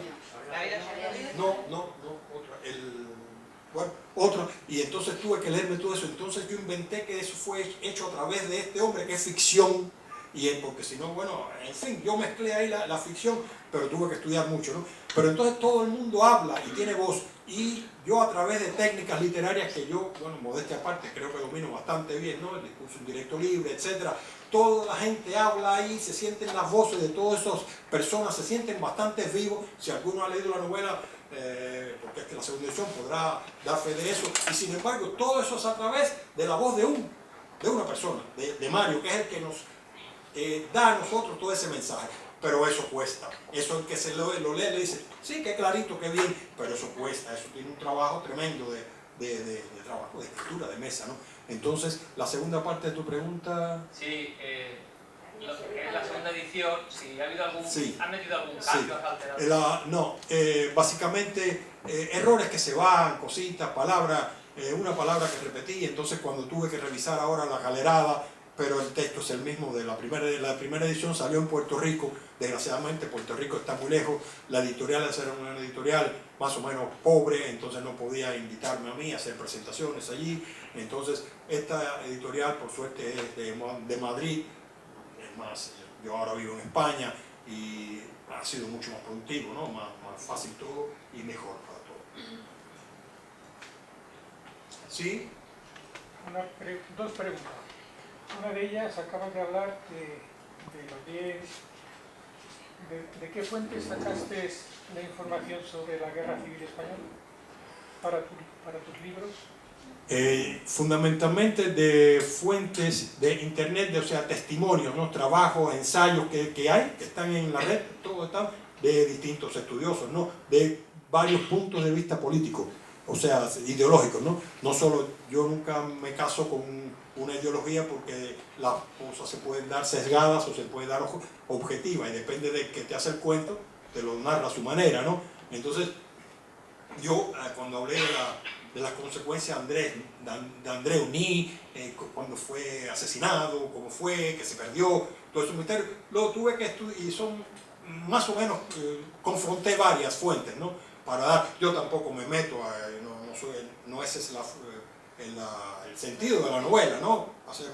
Otro, y entonces tuve que leerme todo eso. Entonces yo inventé que eso fue hecho a través de este hombre, que es ficción, porque si no, bueno, en fin, yo mezclé ahí la ficción, pero tuve que estudiar mucho, ¿no? Pero entonces todo el mundo habla y tiene voz, y yo a través de técnicas literarias que yo, bueno, modestia aparte, creo que domino bastante bien, ¿no? El discurso en directo libre, etcétera. Toda la gente habla ahí, se sienten las voces de todas esas personas, se sienten bastante vivos. Si alguno ha leído la novela, porque es que la segunda edición podrá dar fe de eso, y sin embargo todo eso es a través de la voz de una persona, de Mario, que es el que nos da a nosotros todo ese mensaje. Pero eso cuesta, eso el que se lo lee le dice, sí, qué clarito, qué bien, pero eso cuesta, eso tiene un trabajo tremendo de trabajo, de escritura, de mesa, ¿no? Entonces, la segunda parte de tu pregunta... Sí, en la segunda edición, si ha habido algún, sí, ¿han metido algún cambio? Sí. No, básicamente errores que se van, cositas, palabras, una palabra que repetí, entonces cuando tuve que revisar ahora la galerada, pero el texto es el mismo de la primera edición, salió en Puerto Rico. Desgraciadamente Puerto Rico está muy lejos, la editorial era una editorial más o menos pobre, entonces no podía invitarme a mí a hacer presentaciones allí. Entonces esta editorial, por suerte, es de Madrid. Es más, yo ahora vivo en España y ha sido mucho más productivo, ¿no? Más fácil todo y mejor para todo. ¿Sí? Dos preguntas. Una de ellas, acabas de hablar de qué fuentes sacaste la información sobre la Guerra Civil Española para tus libros. Fundamentalmente de fuentes de internet, o sea, testimonios, ¿no? Trabajos, ensayos que hay, que están en la red, todo está de distintos estudiosos, ¿no? De varios puntos de vista políticos, o sea, ideológicos, ¿no? No solo, yo nunca me caso con una ideología porque las cosas se pueden dar sesgadas o se pueden dar objetivas, y depende de que te hace el cuento, te lo narra a su manera, ¿no? Entonces, yo cuando hablé de las consecuencias de André Uní, cuando fue asesinado, cómo fue, que se perdió, todo ese misterio, lo tuve que estudiar, y son más o menos, confronté varias fuentes, ¿no? Para dar, yo tampoco me meto, no ese es el sentido de la novela, ¿no? Hacer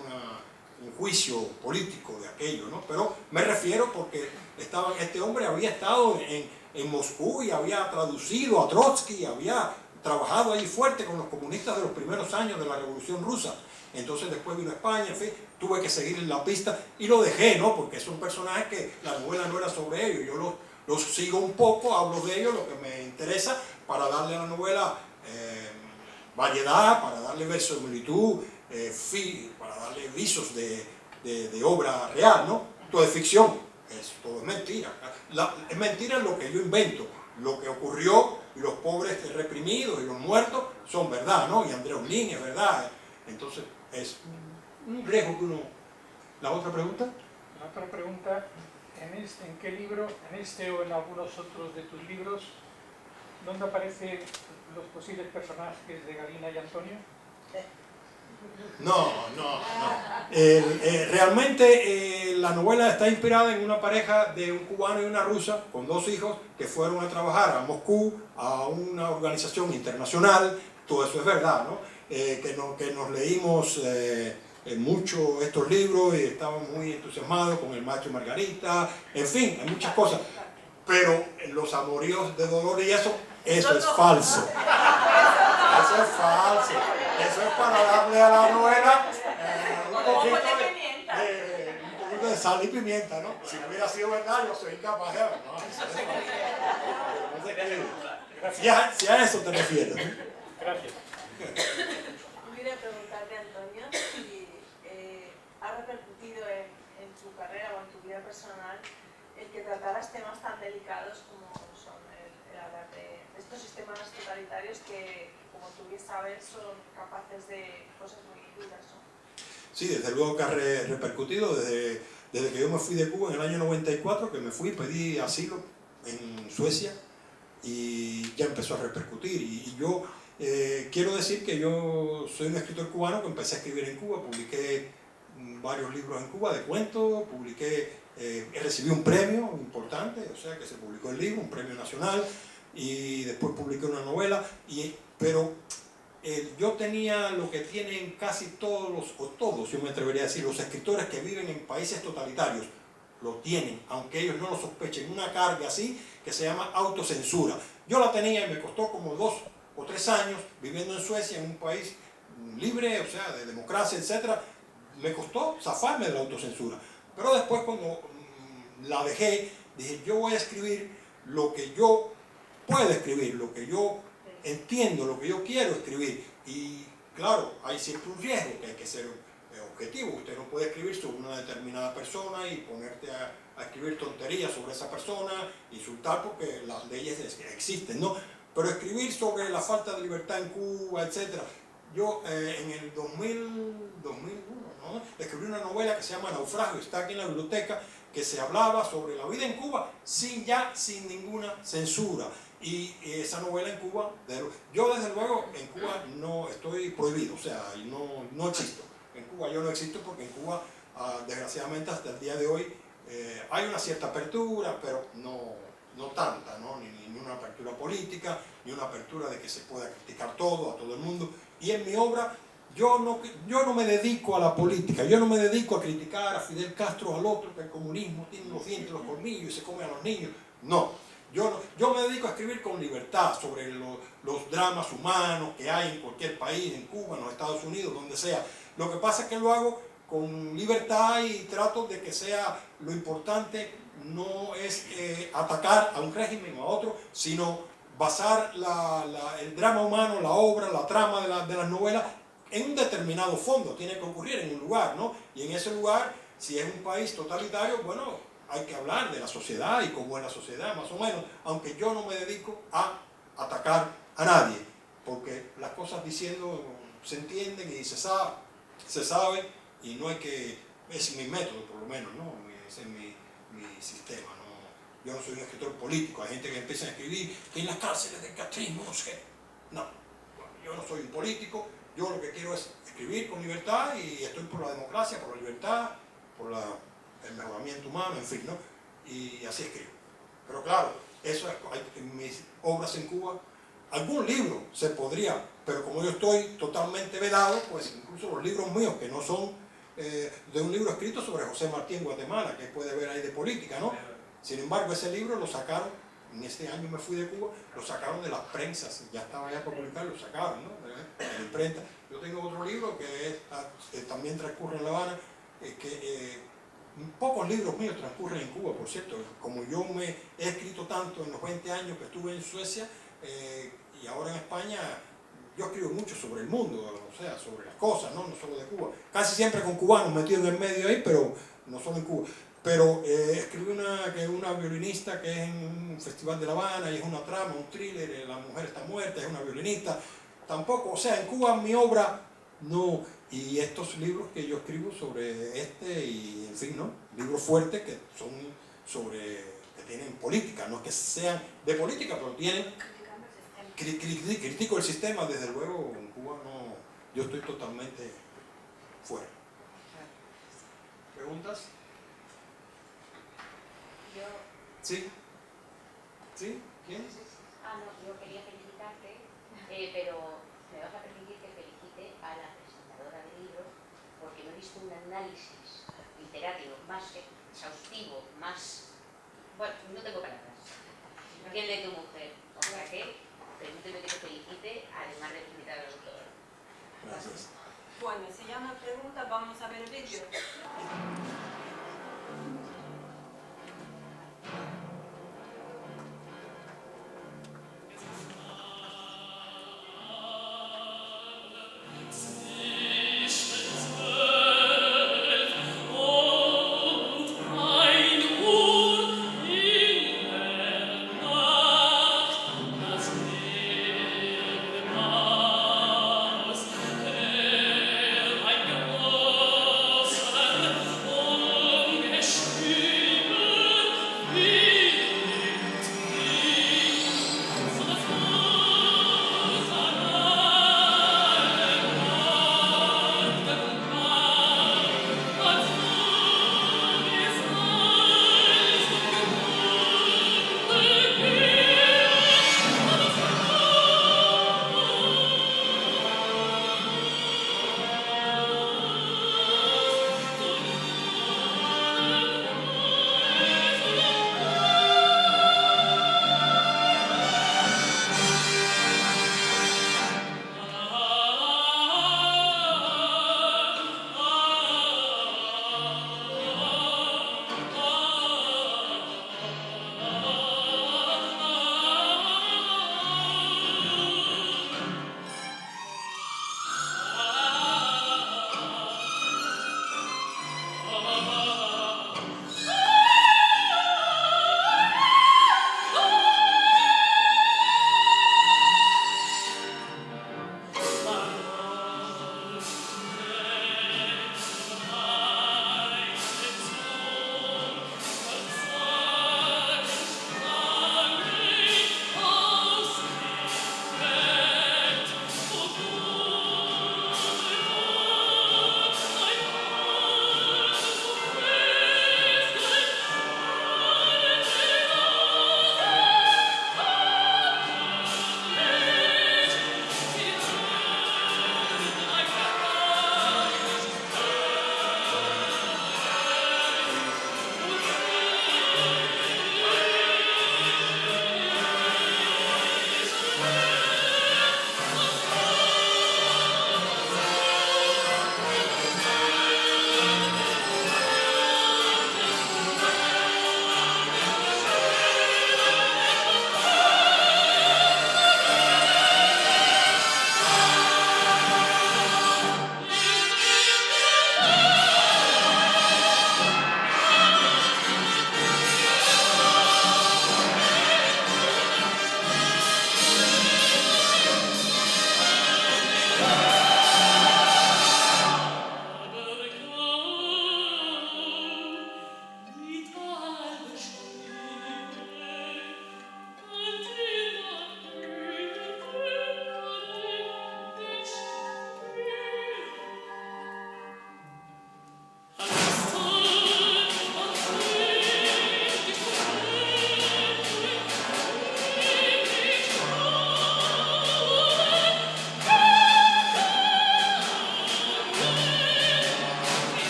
un juicio político de aquello, ¿no? Pero me refiero porque este hombre había estado en Moscú y había traducido a Trotsky, había trabajado ahí fuerte con los comunistas de los primeros años de la Revolución Rusa. Entonces después vino a España, en fin, tuve que seguir en la pista y lo dejé, ¿no? Porque son personajes que la novela no era sobre ellos, yo los sigo un poco, hablo de ellos, lo que me interesa, para darle a la novela variedad, para darle verosimilitud, para darle visos de obra real, ¿no? Todo es ficción, todo es mentira. Es mentira lo que yo invento, lo que ocurrió, y los pobres reprimidos y los muertos son verdad, ¿no? Y André Unín es verdad. Entonces es un riesgo que uno... ¿La otra pregunta? La otra pregunta, ¿en qué libro, en este o en algunos otros de tus libros, dónde aparecen los posibles personajes de Galina y Antonio? No. Realmente la novela está inspirada en una pareja de un cubano y una rusa con 2 hijos que fueron a trabajar a Moscú, a una organización internacional. Todo eso es verdad, ¿no? Que nos leímos mucho estos libros y estábamos muy entusiasmados con El Maestro y Margarita, en fin, hay muchas cosas. Pero los amoríos de Dolores y eso es falso. Eso es falso. Eso es para darle a la novela un poquito de sal y pimienta, ¿no? Si no hubiera sido verdad, yo soy incapaz de... Si a eso te refieres. Gracias. Quería preguntarte, Antonio, si ha repercutido en tu carrera o en tu vida personal el que trataras temas tan delicados como son el hablar de estos sistemas totalitarios que, como tú bien sabes, son capaces de cosas muy duras, ¿no? Sí, desde luego que ha repercutido desde que yo me fui de Cuba en el año 94, que me fui, pedí asilo en Suecia y ya empezó a repercutir. Y yo quiero decir que yo soy un escritor cubano que empecé a escribir en Cuba, publiqué varios libros en Cuba de cuentos, recibí un premio importante, o sea que se publicó el libro, un premio nacional, y después publiqué una novela, pero yo tenía lo que tienen casi todos, yo me atrevería a decir, los escritores que viven en países totalitarios, lo tienen, aunque ellos no lo sospechen, una carga así que se llama autocensura. Yo la tenía y me costó como 2 o 3 años viviendo en Suecia, en un país libre, o sea, de democracia, etc. Me costó zafarme de la autocensura. Pero después, cuando la dejé, dije, yo voy a escribir lo que yo puedo escribir, lo que yo entiendo, lo que yo quiero escribir. Y claro, hay siempre un riesgo, que hay que ser objetivo. Usted no puede escribir sobre una determinada persona y ponerte a escribir tonterías sobre esa persona, insultar, porque las leyes existen, ¿no? Pero escribir sobre la falta de libertad en Cuba, etc. Yo en el 2001, ¿no?, escribí una novela que se llama Naufragio, está aquí en la biblioteca, que se hablaba sobre la vida en Cuba sin ninguna censura. Y esa novela en Cuba, yo desde luego en Cuba no estoy prohibido, o sea, no existo. En Cuba yo no existo porque en Cuba, desgraciadamente hasta el día de hoy, hay una cierta apertura, pero no tanta, ¿no? Ni una apertura política, ni una apertura de que se pueda criticar todo, a todo el mundo. Y en mi obra yo no me dedico a la política, yo no me dedico a criticar a Fidel Castro, al otro, que el comunismo tiene los dientes, los colmillos y se come a los niños. No, yo me dedico a escribir con libertad sobre los dramas humanos que hay en cualquier país, en Cuba, en los Estados Unidos, donde sea. Lo que pasa es que lo hago con libertad y trato de que sea lo importante, no es atacar a un régimen o a otro, sino basar el drama humano, la obra, la trama de las novelas en un determinado fondo. Tiene que ocurrir en un lugar, ¿no? Y en ese lugar, si es un país totalitario, bueno, hay que hablar de la sociedad y cómo es la sociedad, más o menos, aunque yo no me dedico a atacar a nadie, porque las cosas diciendo se entienden y se sabe, y no hay que, ese es mi método por lo menos, ¿no? Ese es mi sistema, ¿no? Yo no soy un escritor político, hay gente que empieza a escribir que en las cárceles del catrismo, no sé. No, yo no soy un político, yo lo que quiero es escribir con libertad y estoy por la democracia, por la libertad, por el mejoramiento humano, en fin, ¿no? Y así escribo. Pero claro, eso es, en mis obras en Cuba, algún libro se podría, pero como yo estoy totalmente vedado, pues incluso los libros míos, que no son de un libro escrito sobre José Martí en Guatemala, que puede ver ahí de política, ¿no? Sin embargo, ese libro lo sacaron, en este año me fui de Cuba, lo sacaron de las prensas, ya estaba ya para publicar, lo sacaron, ¿no? De la imprenta. Yo tengo otro libro que también transcurre en La Habana, pocos libros míos transcurren en Cuba, por cierto. Como yo me he escrito tanto en los 20 años que estuve en Suecia y ahora en España, yo escribo mucho sobre el mundo, o sea, sobre las cosas, ¿no? No solo de Cuba. Casi siempre con cubanos metidos en el medio ahí, pero no solo en Cuba. Pero escribí una violinista que es en un festival de La Habana y es una trama, un thriller, la mujer está muerta, es una violinista. Tampoco, o sea, en Cuba mi obra no. Y estos libros que yo escribo sobre y en fin, ¿no? Libros fuertes que son que tienen política, no es que sean de política, pero tienen... Critico el sistema, desde luego, en Cuba no, yo estoy totalmente fuera. ¿Preguntas? Yo... ¿Sí? ¿Sí? ¿Quién? No, yo quería felicitarte, pero me vas a permitir que felicite a la presentadora del libro, porque no he visto un análisis literario más exhaustivo, más... Bueno, no tengo palabras, que el de tu mujer. O sea que, permíteme que te felicite, además de felicitar al autor. Gracias. Bueno, si ya no hay preguntas, vamos a ver el vídeo.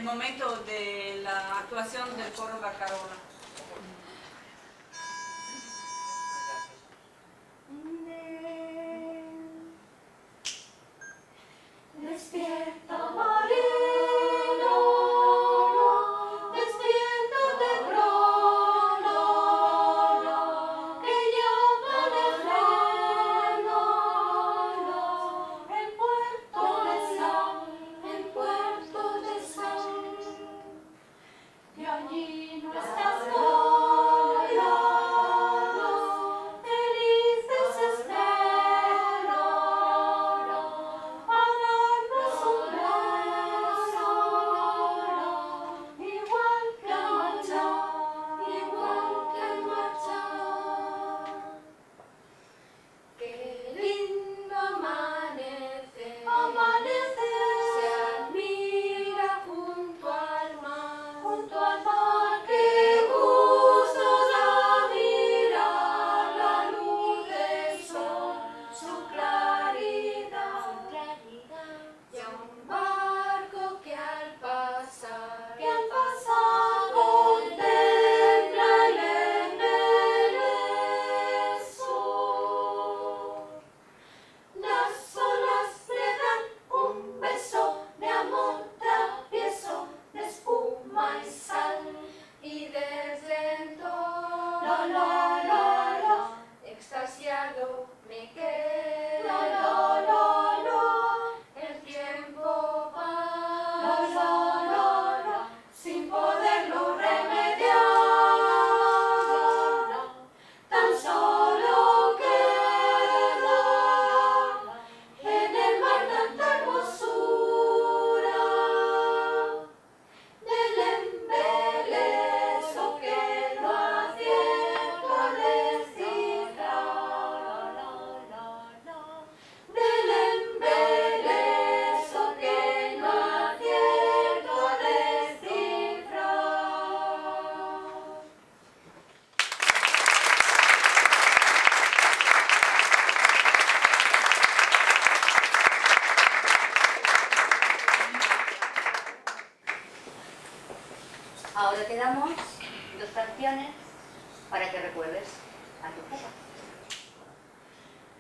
momento de la actuación del coro Barcarola. Despierta, marino, despierta temprano, que llama lejano, en puerto de San, y allí no estás sola, felices espero. Igual que marchar. Qué lindo amanecer, se admira junto al mar, qué gusto da mirar la luz del sol, su claridad, y a un barco que al pasar contempla el embeleso. Las olas le dan un beso de amor travieso, de espuma y sal, y desde entonces, extasiado me quedo. El tiempo pasa, sin poderlo remediar, tan solo queda en el mar tanta hermosura del embeleso que no acierto a descifrar, del embeleso que no acierto a descifrar. Ahora te damos 2 canciones para que recuerdes a tu papá.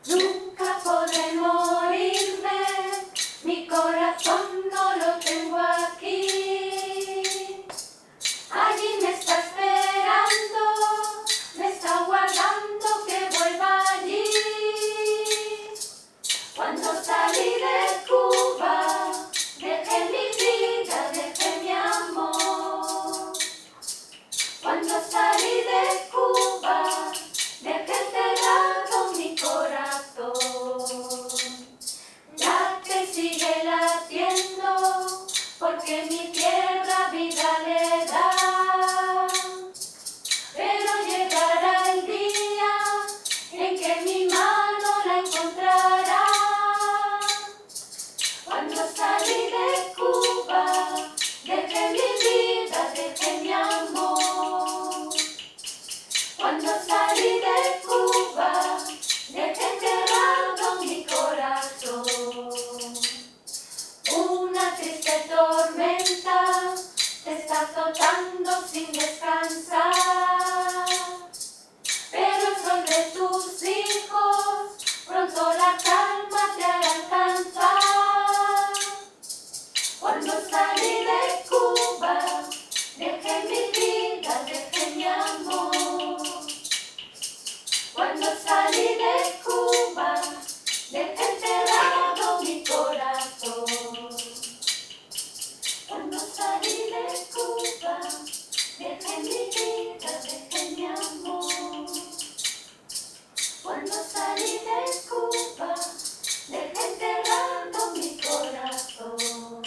Nunca podré morirme, mi corazón no lo tengo aquí. Allí me está esperando, me está guardando que vuelva allí. Cuando salí de Cuba, dejé mi vida, dejé mi amor. Cuando salí de Cuba, dejé enterrado mi corazón. Late y sigue latiendo, porque mi tierra vida le da. Pero llegará el día en que mi mano la encontrará. Cuando salí de Cuba, dejé mi vida, dejé mi amor. Cuando salí de Cuba, dejé enterrado mi corazón. Una triste tormenta te está azotando sin descansar, pero el sol de tus hijos pronto la calma te hará alcanzar. Cuando salí de Cuba, dejé mi vida, dejé mi amor. Cuando salí de Cuba, dejé enterrado mi corazón. Cuando salí de Cuba, dejé mi vida, dejé mi amor. Cuando salí de Cuba, dejé enterrado mi corazón.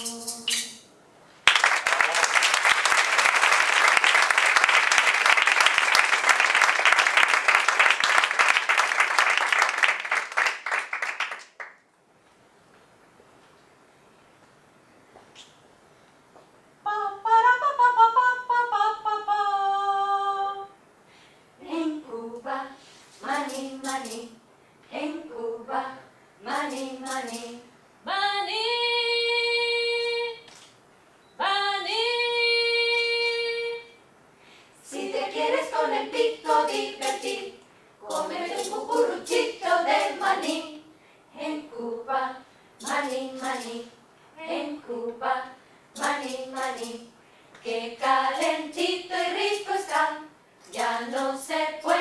divertir, cómete un cucuruchito de maní. En Cuba, maní, maní, en Cuba, maní, maní, que calentito y rico está, ya no se puede